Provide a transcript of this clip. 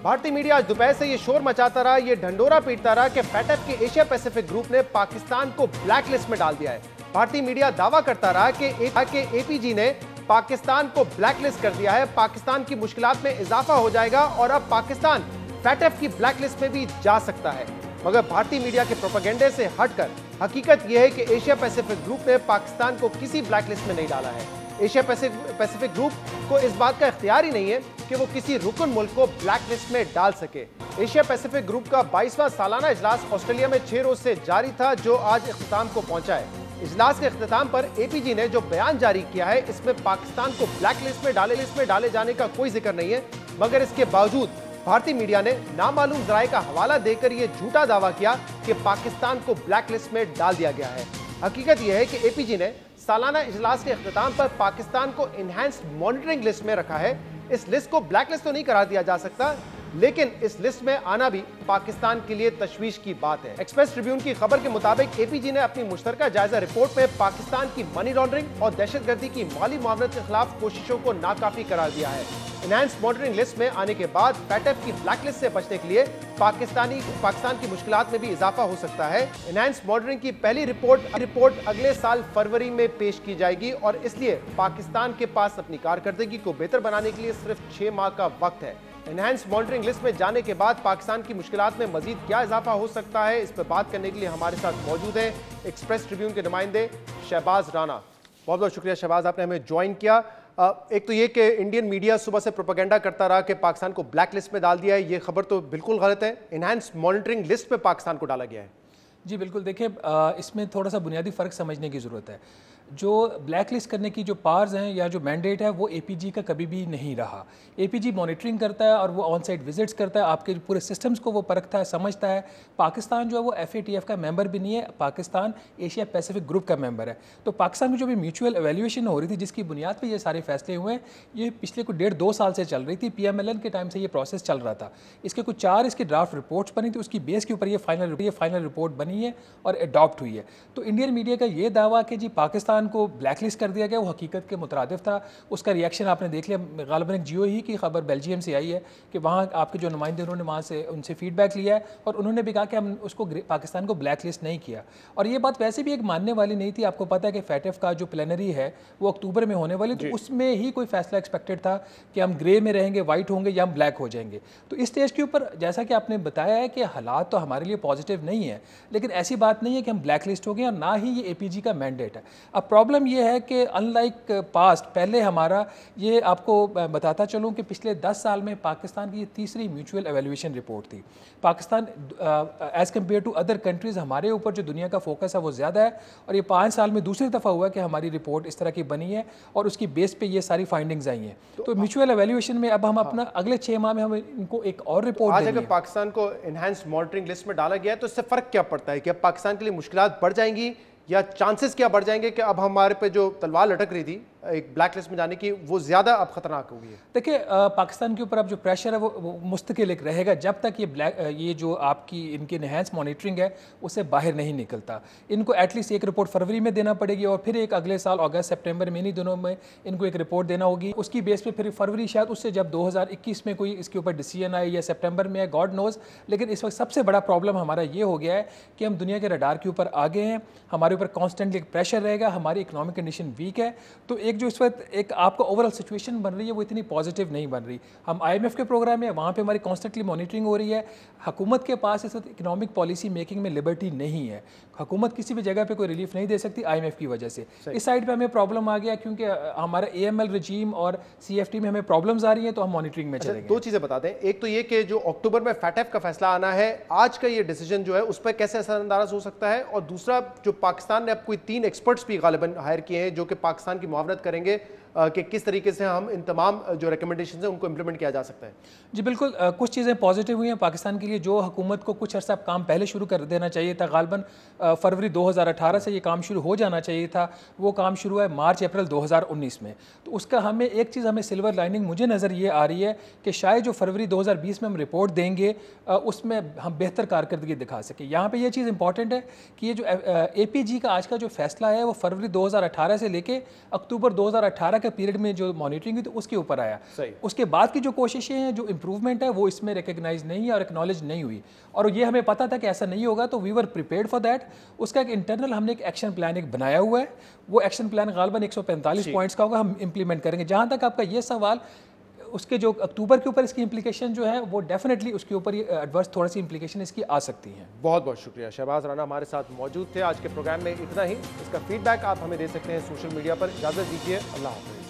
भारतीय मीडिया आज दोपहर से ये शोर मचाता रहा, ये ढंडोरा पीटता रहा कि FATF के एशिया पैसिफिक ग्रुप ने पाकिस्तान को ब्लैक लिस्ट में डाल दिया है। भारतीय मीडिया दावा करता रहा कि APG ने पाकिस्तान को ब्लैक लिस्ट कर दिया है, पाकिस्तान की मुश्किलात में इजाफा हो जाएगा और अब पाकिस्तान FATF की ब्लैक लिस्ट में भी जा सकता है। मगर भारतीय मीडिया के प्रोपेगेंडे से हटकर हकीकत यह है कि एशिया पैसिफिक ग्रुप ने पाकिस्तान को किसी ब्लैक लिस्ट में नहीं डाला है। एशिया पैसिफिक ग्रुप को इस बात का इख्तियार ही नहीं है कि वो किसी रुकन मुल्क को ब्लैक लिस्ट में डाल सके। एशिया पैसिफिक ग्रुप का 22वां सालाना इजलास ऑस्ट्रेलिया में 6 रोज से जारी था, जो आज इख्तिताम को पहुंचा है। इजलास के इख्तिताम पर APG ने जो बयान जारी किया है, इसमें पाकिस्तान को ब्लैक लिस्ट में डाले जाने का कोई जिक्र नहीं है। मगर इसके बावजूद भारतीय मीडिया ने नामालूम जराये का हवाला देकर यह झूठा दावा किया कि पाकिस्तान को ब्लैक लिस्ट में डाल दिया गया है। हकीकत यह है कि APG ने सालाना इजलास के इख्तिताम पर पाकिस्तान को इनहैंस्ड मॉनिटरिंग लिस्ट में रखा है। इस लिस्ट को ब्लैक लिस्ट तो नहीं करार दिया जा सकता, लेकिन इस लिस्ट में आना भी पाकिस्तान के लिए तशवीश की बात है। एक्सप्रेस ट्रिब्यून की खबर के मुताबिक APG ने अपनी मुश्तरका जायजा रिपोर्ट में पाकिस्तान की मनी लॉन्ड्रिंग और दहशतगर्दी की माली मुआवनत के खिलाफ कोशिशों को नाकाफी करार दिया है। इनहैंस्ड मॉनिटरिंग लिस्ट में आने के बाद FATF की ब्लैक लिस्ट से बचने के लिए पाकिस्तान की मुश्किलात में भी इजाफा हो सकता है। इनहैंस्ड मॉनिटरिंग की पहली रिपोर्ट अगले साल फरवरी में पेश की जाएगी और इसलिए पाकिस्तान के पास अपनी कारकर्दगी को बेहतर बनाने के लिए सिर्फ 6 माह का वक्त है। इनहैंस्ड मॉनिटरिंग लिस्ट में जाने के बाद पाकिस्तान की मुश्किलात में मजीद क्या इजाफा हो सकता है, इस पर बात करने के लिए हमारे साथ मौजूद हैं एक्सप्रेस ट्रिब्यून के नुमाइंदे शहबाज राना। बहुत बहुत शुक्रिया शहबाज, आपने हमें ज्वाइन किया। एक तो ये कि इंडियन मीडिया सुबह से प्रोपेगेंडा करता रहा कि पाकिस्तान को ब्लैक लिस्ट में डाल दिया है, ये खबर तो बिल्कुल गलत है। इनहैंस्ड मॉनिटरिंग लिस्ट में पाकिस्तान को डाला गया है। जी बिल्कुल, देखिए इसमें थोड़ा सा बुनियादी फ़र्क समझने की ज़रूरत है। जो ब्लैक लिस्ट करने की जो पावर्स हैं या जो मैंडेट है वो APG का कभी भी नहीं रहा। APG मॉनिटरिंग करता है और वो ऑन साइट विजिट्स करता है, आपके पूरे सिस्टम्स को वो परखता है, समझता है। पाकिस्तान जो है वो FATF का मेंबर भी नहीं है, पाकिस्तान एशिया पैसिफिक ग्रुप का मेंबर है। तो पाकिस्तान की जो भी म्यूचुअल एवेल्यूएशन हो रही थी, जिसकी बुनियाद पर ये सारे फैसले हुए हैं, ये पिछले कुछ 1.5-2 साल से चल रही थी। PMLN के टाइम से ये प्रोसेस चल रहा था। इसके कुछ 4 इसकी ड्राफ्ट रिपोर्ट्स बनी थी, उसकी बेस के ऊपर ये फाइनल रिपोर्ट बनी है और अडॉप्ट हुई है। तो इंडियन मीडिया का ये दावा कि जी पाकिस्तान को ब्लैक लिस्ट कर दिया गया, वो हकीकत के मुतरादिफ था। उसका रिएक्शन आपने देख लिया, गालिबन एक जियो ही की खबर बेल्जियम से आई है कि वहाँ आपके जो नुमाइंदे उन्होंने वहाँ से उनसे फीडबैक लिया है और उन्होंने भी कहा कि हम उसको पाकिस्तान को ब्लैक लिस्ट नहीं किया। और ये बात वैसे भी एक मानने वाली नहीं थी। आपको पता है कि FATF का जो प्लेनरी है वो अक्टूबर में होने वाली, तो उसमें ही कोई फैसला एक्सपेक्टेड था कि हम ग्रे में रहेंगे, वाइट होंगे या हम ब्लैक हो जाएंगे। तो इस स्टेज के ऊपर जैसा कि आपने बताया है कि हालात तो हमारे लिए पॉजिटिव नहीं है, लेकिन ऐसी बात नहीं है कि हम ब्लैक लिस्ट हो गए और ना ही ये APG का मैंडेट है। अब प्रॉब्लम ये है कि अनलाइक पास्ट, पहले हमारा ये आपको बताता चलूँ कि पिछले 10 साल में पाकिस्तान की ये तीसरी म्यूचुअल एवेल्यूएशन रिपोर्ट थी। Pakistan as compare to other countries, हमारे ऊपर जो दुनिया का फोकस है वो ज़्यादा है और ये 5 साल में दूसरी दफ़ा हुआ कि हमारी रिपोर्ट इस तरह की बनी है और उसकी बेस पे ये सारी फाइंडिंग्स आई हैं। तो म्यूचुअल एवेल्यूएशन में अब हम अपना अगले 6 माह में हम इनको एक और रिपोर्ट आज अगर पाकिस्तान को इनहैंस्ड मॉनिटरिंग लिस्ट में डाला गया है तो इससे फ़र्क क्या पड़ता है कि अब पाकिस्तान के लिए मुश्किलात बढ़ जाएंगी या चांसेस क्या बढ़ जाएंगे कि अब हमारे पे जो तलवार लटक रही थी एक ब्लैक लिस्ट में जाने की, वो ज़्यादा अब खतरनाक होगी? देखिए पाकिस्तान के ऊपर अब जो प्रेशर है वो मुस्तकिल एक रहेगा जब तक ये जो आपकी इनकी इनहैंस मॉनिटरिंग है उससे बाहर नहीं निकलता। इनको एटलीस्ट एक रिपोर्ट फरवरी में देना पड़ेगी और फिर एक अगले साल अगस्त सितंबर में, इन्हीं दिनों में इनको एक रिपोर्ट देना होगी। उसकी बेस पे फिर फरवरी शायद उससे जब 2021 में कोई इसके ऊपर डिसीजन आए या सितंबर में, गॉड नोज। लेकिन इस वक्त सबसे बड़ा प्रॉब्लम हमारा ये हो गया है कि हम दुनिया के रडार के ऊपर आगे हैं, हमारे ऊपर कॉन्स्टेंटली प्रेशर रहेगा, हमारी इकोनॉमिक कंडीशन वीक है। तो एक जो इस वक्त एक आपको ओवरऑल सिचुएशन बन रही है वो इतनी पॉजिटिव नहीं बन रही। हम IMF के प्रोग्राम में, वहाँ पे हमारी कॉन्स्टेंटली मॉनिटरिंग हो रही है। हुकूमत के पास इस वक्त इकोनॉमिक पॉलिसी मेकिंग में लिबर्टी नहीं है। हुकूमत किसी भी जगह पे कोई रिलीफ नहीं दे सकती IMF की वजह से। इस साइड पे हमें प्रॉब्लम आ गया क्योंकि हमारा AML रजीम और CFT में हमें प्रॉब्लम्स आ रही हैं, तो हम मॉनिटरिंग में चलेंगे। 2 चीज़ें बता दें, एक तो ये कि जो अक्टूबर में FATF का फैसला आना है, आज का ये डिसीजन जो है उस पर कैसे असरअंदाज हो सकता है, और दूसरा जो पाकिस्तान ने अब कोई 3 एक्सपर्ट्स भी गालिबन हायर किए हैं जो कि पाकिस्तान की मुआवनत करेंगे कि किस तरीके से हम इन तमाम जो रिकमेंडेशंस हैं उनको इम्प्लीमेंट किया जा सकता है। जी बिल्कुल, कुछ चीज़ें पॉजिटिव हुई हैं पाकिस्तान के लिए। जो हुकूमत को कुछ अर्सा काम पहले शुरू कर देना चाहिए था, गालिबन फरवरी 2018 से ये काम शुरू हो जाना चाहिए था, वो काम शुरू है मार्च अप्रैल 2019 में। तो उसका हमें एक चीज़, हमें सिल्वर लाइनिंग मुझे नज़र ये आ रही है कि शायद जो फरवरी 2020 में हम रिपोर्ट देंगे उसमें हम बेहतर कारकर्दगी दिखा सकें। यहाँ पर यह चीज़ इंपॉर्टेंट है कि ये जो APG का आज का जो फैसला है वो फरवरी 2018 से लेके अक्टूबर 2018 के पीरियड में जो मॉनिटरिंग हुई तो उसके ऊपर आया। सही। उसके बाद की जो कोशिशें हैं, जो इंप्रूवमेंट है, वो इसमें रिकग्नाइज नहीं है और एक्नॉलेज नहीं हुई, और ये हमें पता था कि ऐसा नहीं होगा, तो we were prepared for that. उसका एक इंटरनल हमने एक एक्शन प्लान एक बनाया हुआ है, वो एक्शन प्लान गालबन 145 पॉइंट्स का होगा, हम इंप्लीमेंट करेंगे। जहाँ तक आपका ये सवाल, उसके जो अक्टूबर के ऊपर इसकी इंप्लीकेशन जो है, वो डेफिनेटली उसके ऊपर ये एडवर्स थोड़ी सी इंप्लीकेशन इसकी आ सकती हैं। बहुत बहुत शुक्रिया। शहबाज राना हमारे साथ मौजूद थे। आज के प्रोग्राम में इतना ही। इसका फीडबैक आप हमें दे सकते हैं सोशल मीडिया पर। इजाजत दीजिए, अल्लाह हाफ़िज़।